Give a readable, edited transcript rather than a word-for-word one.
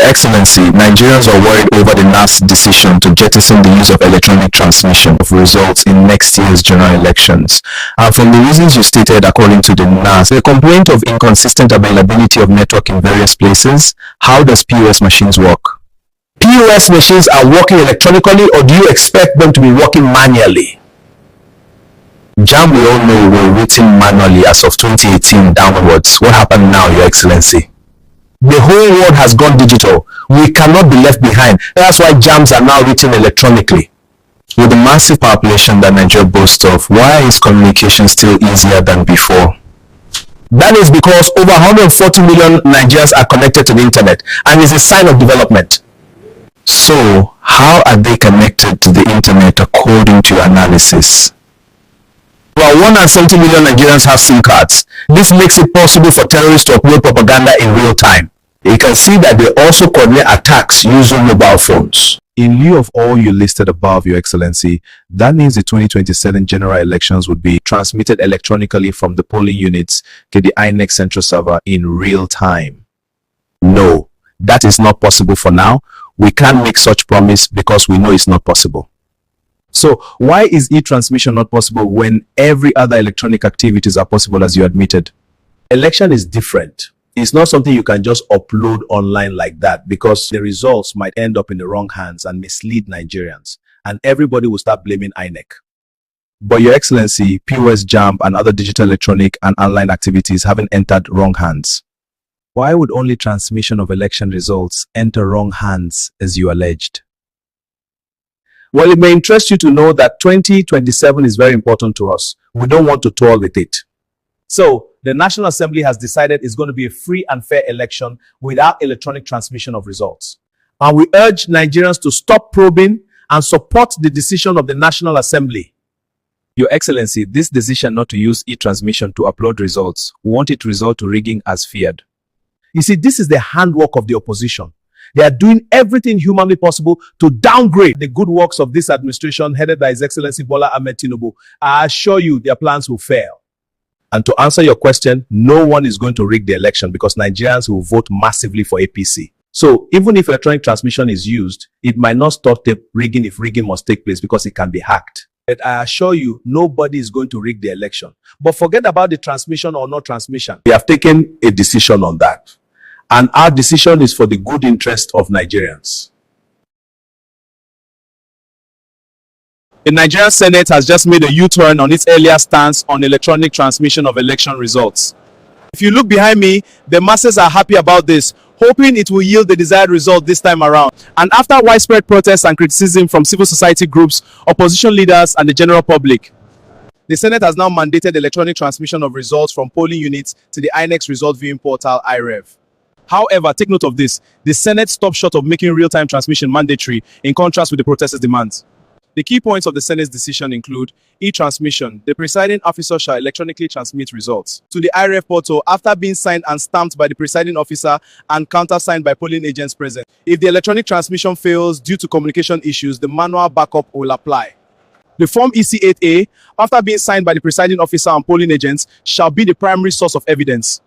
Excellency, Nigerians are worried over the NAS decision to jettison the use of electronic transmission of results in next year's general elections. And from the reasons you stated, according to the NAS, the complaint of inconsistent availability of network in various places. How does POS machines work? POS machines are working electronically, or do you expect them to be working manually? JAMB, we all know, were written manually as of 2018 downwards. What happened now, Your Excellency? The whole world has gone digital. We cannot be left behind. That's why JAMBs are now written electronically. With the massive population that Nigeria boasts of, why is communication still easier than before? That is because over 140 million Nigerians are connected to the internet, and it's a sign of development. So, how are they connected to the internet according to your analysis? About 170 million Nigerians have SIM cards. This makes it possible for terrorists to upload propaganda in real time. You can see that they also coordinate attacks using mobile phones. In lieu of all you listed above, Your Excellency, that means the 2027 general elections would be transmitted electronically from the polling units to the INEC central server in real time. No, that is not possible for now. We can't make such promise because we know it's not possible. So why is e-transmission not possible when every other electronic activities are possible, as you admitted? Election is different. It's not something you can just upload online like that, because the results might end up in the wrong hands and mislead Nigerians, and everybody will start blaming INEC. But Your Excellency, POS, JAMB, and other digital electronic and online activities haven't entered wrong hands. Why would only transmission of election results enter wrong hands, as you alleged? Well, it may interest you to know that 2027 is very important to us. We don't want to toil with it. So, the National Assembly has decided it's going to be a free and fair election without electronic transmission of results. And we urge Nigerians to stop probing and support the decision of the National Assembly. Your Excellency, this decision not to use e-transmission to upload results, won't it result to rigging as feared? You see, this is the handwork of the opposition. They are doing everything humanly possible to downgrade the good works of this administration headed by His Excellency Bola Ahmed Tinubu. I assure you their plans will fail. And to answer your question, no one is going to rig the election because Nigerians will vote massively for APC. So even if electronic transmission is used, it might not stop the rigging if rigging must take place because it can be hacked. But I assure you, nobody is going to rig the election. But forget about the transmission or no transmission. We have taken a decision on that. And our decision is for the good interest of Nigerians. The Nigerian Senate has just made a U-turn on its earlier stance on electronic transmission of election results. If you look behind me, the masses are happy about this, hoping it will yield the desired result this time around. And after widespread protests and criticism from civil society groups, opposition leaders, and the general public, the Senate has now mandated electronic transmission of results from polling units to the INEC's result viewing portal, iRev. However, take note of this, the Senate stopped short of making real-time transmission mandatory in contrast with the protesters' demands. The key points of the Senate's decision include e-transmission. The presiding officer shall electronically transmit results to the iRev portal after being signed and stamped by the presiding officer and countersigned by polling agents present. If the electronic transmission fails due to communication issues, the manual backup will apply. The Form EC8A, after being signed by the presiding officer and polling agents, shall be the primary source of evidence.